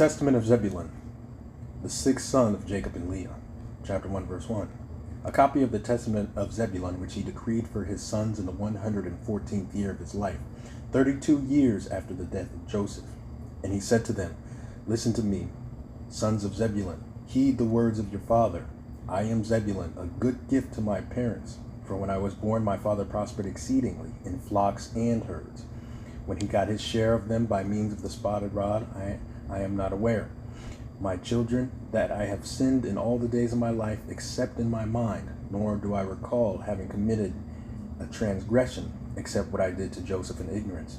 Testament of Zebulon, the sixth son of Jacob and Leah. Chapter 1, verse 1. A copy of the Testament of Zebulon, which he decreed for his sons in the 114th year of his life, 32 years after the death of Joseph. And he said to them, Listen to me, sons of Zebulun, heed the words of your father. I am Zebulun, a good gift to my parents. For when I was born, my father prospered exceedingly in flocks and herds. When he got his share of them by means of the spotted rod, I am not aware. My children, that I have sinned in all the days of my life, except in my mind, nor do I recall having committed a transgression, except what I did to Joseph in ignorance.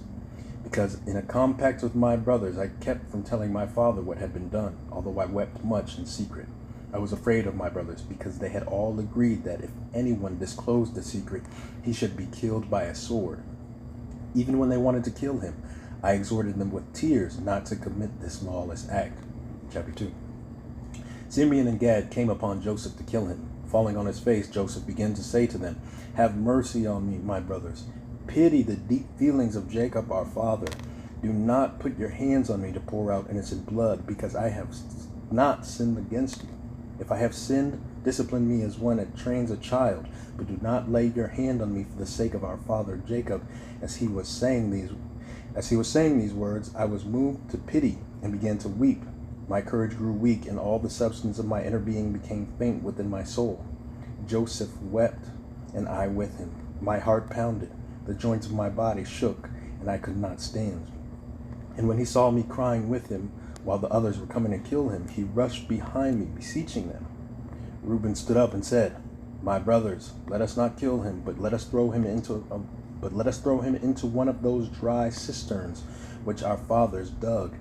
Because in a compact with my brothers, I kept from telling my father what had been done, although I wept much in secret. I was afraid of my brothers, because they had all agreed that if anyone disclosed the secret, he should be killed by a sword. Even when they wanted to kill him, I exhorted them with tears not to commit this lawless act. Chapter 2. Simeon and Gad came upon Joseph to kill him. Falling on his face, Joseph began to say to them, Have mercy on me, my brothers. Pity the deep feelings of Jacob our father. Do not put your hands on me to pour out innocent blood, because I have not sinned against you. If I have sinned, discipline me as one that trains a child, but do not lay your hand on me for the sake of our father Jacob. As he was saying these words, I was moved to pity and began to weep. My courage grew weak, and all the substance of my inner being became faint within my soul. Joseph wept, and I with him. My heart pounded, the joints of my body shook, and I could not stand. And when he saw me crying with him, while the others were coming to kill him, he rushed behind me, beseeching them. Reuben stood up and said, My brothers, let us not kill him, but let us throw him into one of those dry cisterns which our fathers dug,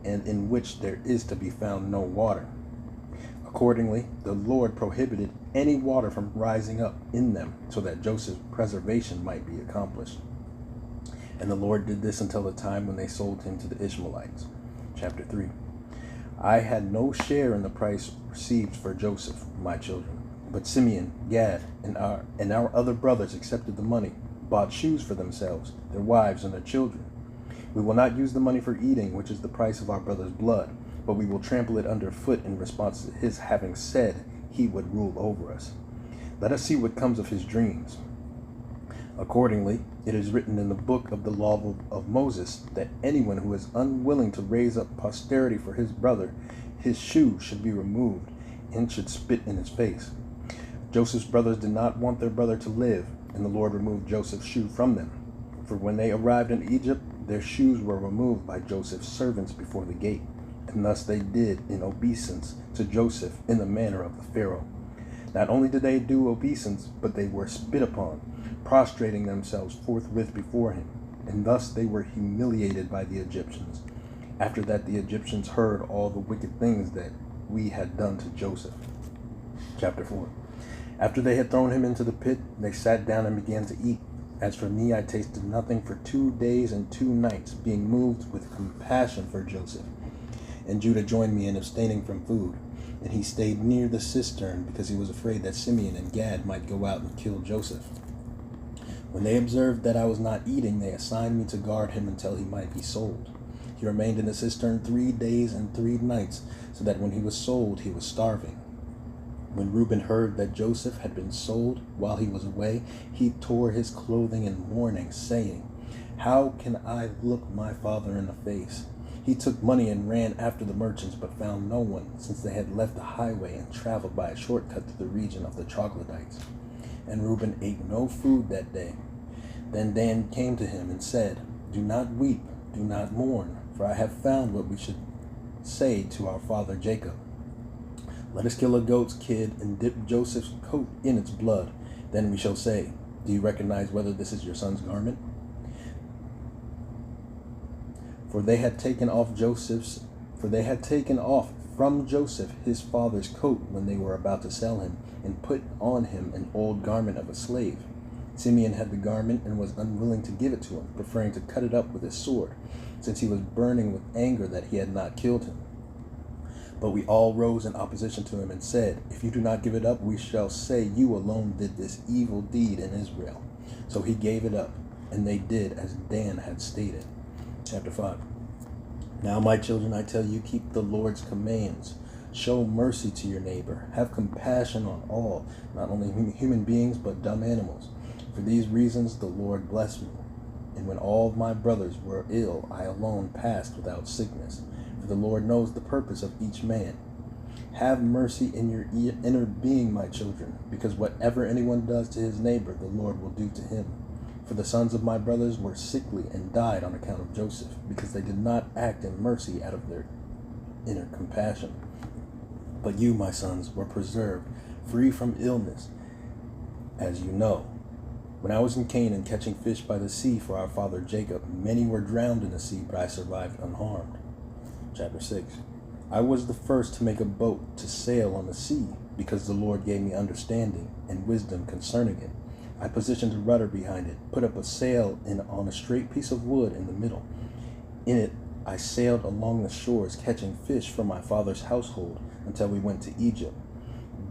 and in which there is to be found no water. Accordingly, the Lord prohibited any water from rising up in them, so that Joseph's preservation might be accomplished. And the Lord did this until the time when they sold him to the Ishmaelites. Chapter 3. I had no share in the price received for Joseph, my children, but Simeon, Gad, and our other brothers accepted the money, bought shoes for themselves, their wives, and their children. We will not use the money for eating, which is the price of our brother's blood, but we will trample it underfoot in response to his having said he would rule over us. Let us see what comes of his dreams. Accordingly, it is written in the book of the law of Moses that anyone who is unwilling to raise up posterity for his brother, his shoe should be removed and should spit in his face. Joseph's brothers did not want their brother to live, and the Lord removed Joseph's shoe from them. For when they arrived in Egypt, their shoes were removed by Joseph's servants before the gate, and thus they did in obeisance to Joseph in the manner of the Pharaoh. Not only did they do obeisance, but they were spit upon, prostrating themselves forthwith before him, and thus they were humiliated by the Egyptians. After that the Egyptians heard all the wicked things that we had done to Joseph. Chapter 4. After they had thrown him into the pit, they sat down and began to eat. As for me, I tasted nothing for 2 days and 2 nights, being moved with compassion for Joseph. And Judah joined me in abstaining from food, and he stayed near the cistern because he was afraid that Simeon and Gad might go out and kill Joseph. When they observed that I was not eating, they assigned me to guard him until he might be sold. He remained in the cistern 3 days and 3 nights, so that when he was sold, he was starving. When Reuben heard that Joseph had been sold while he was away, he tore his clothing in mourning, saying, How can I look my father in the face? He took money and ran after the merchants, but found no one, since they had left the highway and traveled by a shortcut to the region of the troglodytes. And Reuben ate no food that day. Then Dan came to him and said, Do not weep, do not mourn, for I have found what we should say to our father Jacob. Let us kill a goat's kid and dip Joseph's coat in its blood. Then we shall say, Do you recognize whether this is your son's garment? For they had taken off from Joseph his father's coat when they were about to sell him, and put on him an old garment of a slave. Simeon had the garment and was unwilling to give it to him, preferring to cut it up with his sword, since he was burning with anger that he had not killed him. But we all rose in opposition to him and said, If you do not give it up, we shall say you alone did this evil deed in Israel. So he gave it up, and they did as Dan had stated. Chapter 5. Now, my children, I tell you, keep the Lord's commands. Show mercy to your neighbor. Have compassion on all, not only human beings, but dumb animals. For these reasons the Lord blessed me. And when all of my brothers were ill, I alone passed without sickness. For the Lord knows the purpose of each man. Have mercy in your inner being, my children, because whatever anyone does to his neighbor, the Lord will do to him. For the sons of my brothers were sickly and died on account of Joseph, because they did not act in mercy out of their inner compassion. But you, my sons, were preserved, free from illness, as you know. When I was in Canaan catching fish by the sea for our father Jacob, many were drowned in the sea, but I survived unharmed. Chapter 6. I was the first to make a boat to sail on the sea, because the Lord gave me understanding and wisdom concerning it. I positioned a rudder behind it, put up a sail on a straight piece of wood in the middle. In it I sailed along the shores, catching fish for my father's household until we went to Egypt.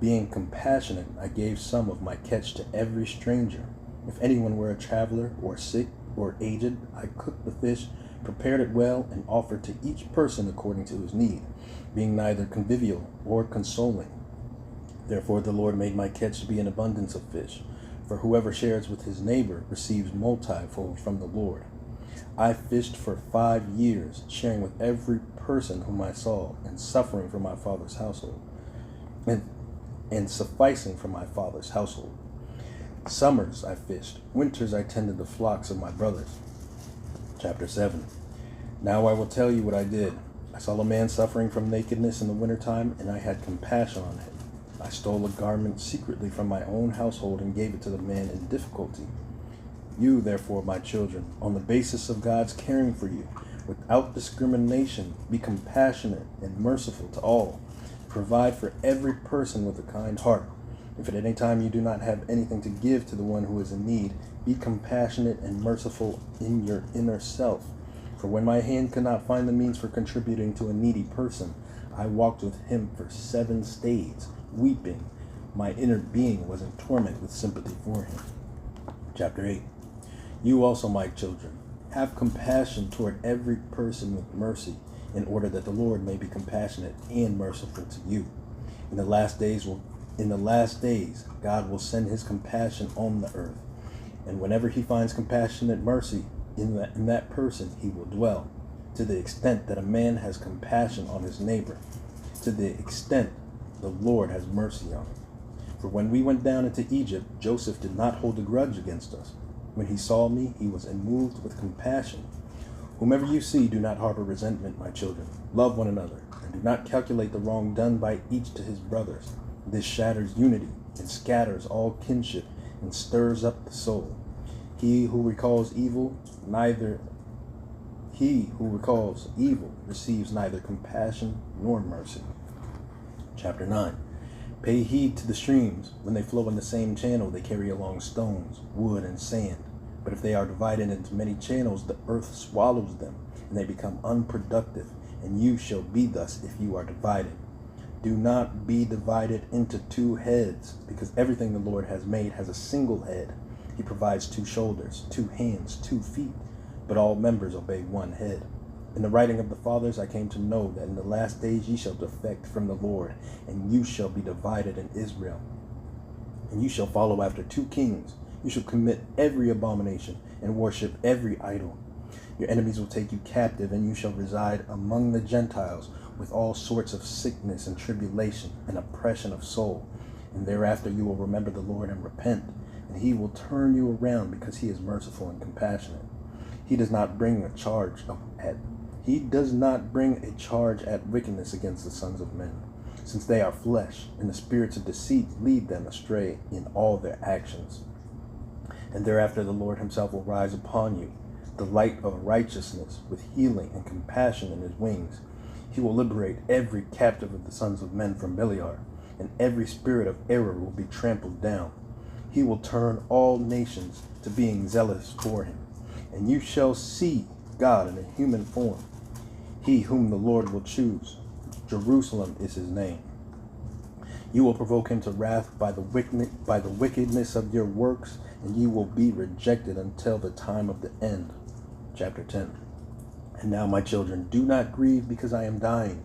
Being compassionate, I gave some of my catch to every stranger. If anyone were a traveler or sick or aged, I cooked the fish, prepared it well, and offered to each person according to his need, being neither convivial or consoling. Therefore the Lord made my catch to be an abundance of fish, for whoever shares with his neighbor receives multifold from the Lord. I fished for 5 years, sharing with every person whom I saw, and suffering for my father's household, and sufficing for my father's household. Summers I fished, winters I tended the flocks of my brothers. Chapter 7. Now I will tell you what I did. I saw a man suffering from nakedness in the wintertime, and I had compassion on him. I stole a garment secretly from my own household and gave it to the man in difficulty. You, therefore, my children, on the basis of God's caring for you, without discrimination, be compassionate and merciful to all. Provide for every person with a kind heart. If at any time you do not have anything to give to the one who is in need, be compassionate and merciful in your inner self. For when my hand could not find the means for contributing to a needy person, I walked with him for 7 days, weeping. My inner being was in torment with sympathy for him. Chapter 8. You also, my children, have compassion toward every person with mercy, in order that the Lord may be compassionate and merciful to you. In the last days, God will send his compassion on the earth, and whenever he finds compassionate mercy in that person, he will dwell. To the extent that a man has compassion on his neighbor, to the extent the Lord has mercy on him. For when we went down into Egypt, Joseph did not hold a grudge against us. When he saw me, he was moved with compassion. Whomever you see, do not harbor resentment, my children. Love one another, and do not calculate the wrong done by each to his brothers. This shatters unity and scatters all kinship and stirs up the soul. He who recalls evil receives neither compassion nor mercy. Chapter 9. Pay heed to the streams. When they flow in the same channel, they carry along stones, wood, and sand. But if they are divided into many channels, the earth swallows them, and they become unproductive, and you shall be thus if you are divided. Do not be divided into 2 heads, because everything the Lord has made has a single head. He provides 2 shoulders, 2 hands, 2 feet, but all members obey one head. In the writing of the fathers I came to know that in the last days ye shall defect from the Lord, and you shall be divided in Israel. And you shall follow after 2 kings. You shall commit every abomination and worship every idol. Your enemies will take you captive, and you shall reside among the Gentiles with all sorts of sickness and tribulation and oppression of soul. And thereafter you will remember the Lord and repent, and he will turn you around, because he is merciful and compassionate. He does not bring a charge at wickedness against the sons of men, since they are flesh, and the spirits of deceit lead them astray in all their actions. And thereafter the Lord himself will rise upon you, the light of righteousness, with healing and compassion in his wings. He will liberate every captive of the sons of men from Beliar, and every spirit of error will be trampled down. He will turn all nations to being zealous for him, and you shall see God in a human form, he whom the Lord will choose. Jerusalem is his name. You will provoke him to wrath by the wickedness of your works, and you will be rejected until the time of the end. Chapter 10. And now, my children, do not grieve because I am dying,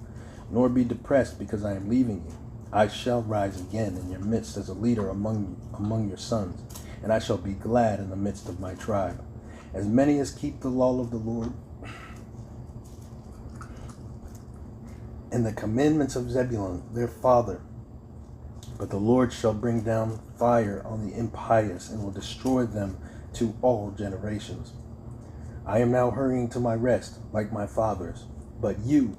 nor be depressed because I am leaving you. I shall rise again in your midst as a leader among your sons, and I shall be glad in the midst of my tribe. As many as keep the law of the Lord and the commandments of Zebulon, their father. But the Lord shall bring down fire on the impious and will destroy them to all generations. I am now hurrying to my rest, like my fathers. But you,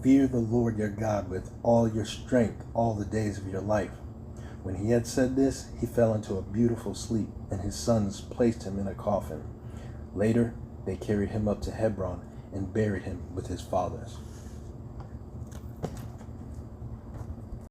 fear the Lord your God with all your strength all the days of your life. When he had said this, he fell into a beautiful sleep, and his sons placed him in a coffin. Later, they carried him up to Hebron and buried him with his fathers.